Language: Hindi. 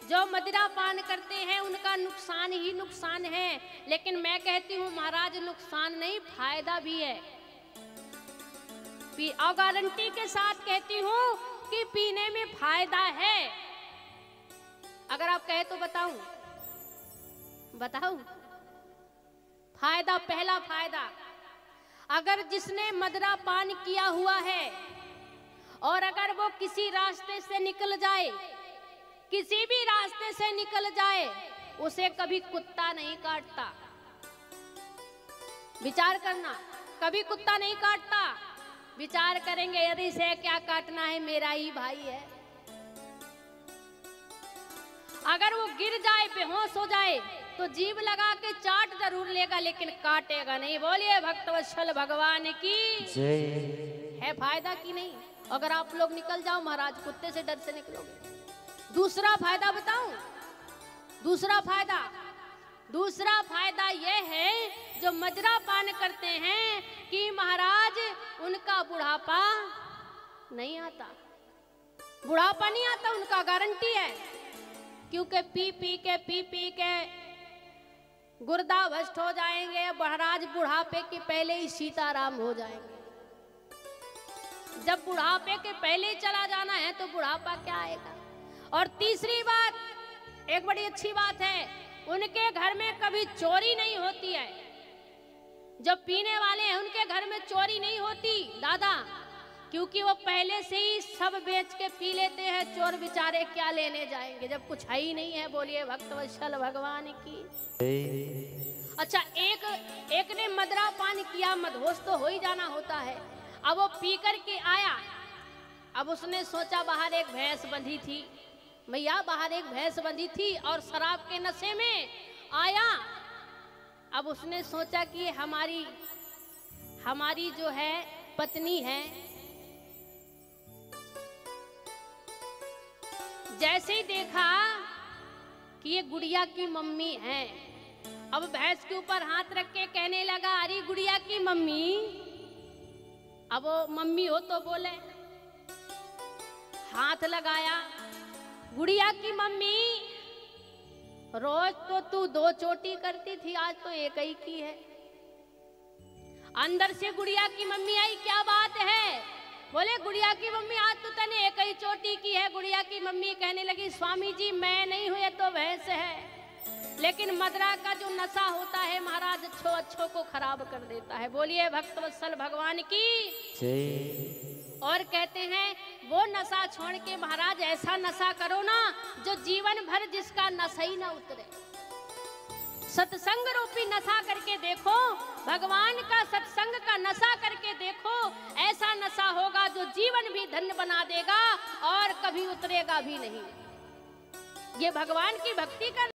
जो मदिरा पान करते हैं उनका नुकसान ही नुकसान है, लेकिन मैं कहती हूँ महाराज नुकसान नहीं फायदा भी है। और गारंटी के साथ कहती हूँ कि पीने में फायदा है। अगर आप कहे तो बताऊं? फायदा, पहला फायदा, अगर जिसने मदिरा पान किया हुआ है और अगर वो किसी रास्ते से निकल जाए, किसी भी रास्ते से निकल जाए, उसे कभी कुत्ता नहीं काटता। विचार करना, कभी कुत्ता नहीं काटता। विचार करेंगे यदि इसे क्या काटना है, मेरा ही भाई है। अगर वो गिर जाए, बेहोश हो जाए, तो जीभ लगा के चाट जरूर लेगा, लेकिन काटेगा नहीं। बोलिए भक्तवत्सल भगवान की जय। है फायदा की नहीं? अगर आप लोग निकल जाओ महाराज, कुत्ते से डर से निकलोगे। दूसरा फायदा बताऊं? दूसरा फायदा यह है, जो मदिरा पान करते हैं कि महाराज उनका बुढ़ापा नहीं आता। बुढ़ापा नहीं आता उनका, गारंटी है। क्योंकि पी के गुर्दा भ्रष्ट हो जाएंगे महाराज। बुढ़ापे के पहले ही सीताराम हो जाएंगे। जब बुढ़ापे के पहले ही चला जाना है तो बुढ़ापा क्या आएगा। और तीसरी बात, एक बड़ी अच्छी बात है, उनके घर में कभी चोरी नहीं होती है। जब पीने वाले हैं उनके घर में चोरी नहीं होती दादा, क्योंकि वो पहले से ही सब बेच के पी लेते हैं। चोर बेचारे क्या लेने जाएंगे जब कुछ है ही नहीं है। बोलिए भक्तवत्सल भगवान की। अच्छा, एक ने मदिरा पान किया, मदहोश तो हो ही जाना होता है। अब वो पी कर के आया। अब उसने सोचा बाहर एक भैंस बंधी थी, भैया बाहर एक भैंस बंधी थी, और शराब के नशे में आया। अब उसने सोचा कि हमारी जो है पत्नी है। जैसे ही देखा कि ये गुड़िया की मम्मी है, अब भैंस के ऊपर हाथ रख के कहने लगा, अरे गुड़िया की मम्मी। अब वो मम्मी हो तो बोले, हाथ लगाया, गुड़िया की मम्मी, रोज तो तू 2 चोटी करती थी, आज तो एक ही की है। अंदर से गुड़िया की मम्मी आई, क्या बात है? बोले गुड़िया की मम्मी, आज तो तने एक ही चोटी की है। गुड़िया की मम्मी कहने लगी, स्वामी जी मैं नहीं हुई तो भैंस है, लेकिन मदिरा का जो नशा होता है महाराज अच्छों को खराब कर देता है। बोलिए भक्तवत्सल भगवान की जय। और कहते हैं वो नशा छोड़ के महाराज ऐसा नशा करो ना जो जीवन भर जिसका नशा ही ना उतरे। सत्संग रूपी नशा करके देखो, भगवान का सत्संग का नशा करके देखो, ऐसा नशा होगा जो जीवन भी धन्य बना देगा और कभी उतरेगा भी नहीं। ये भगवान की भक्ति का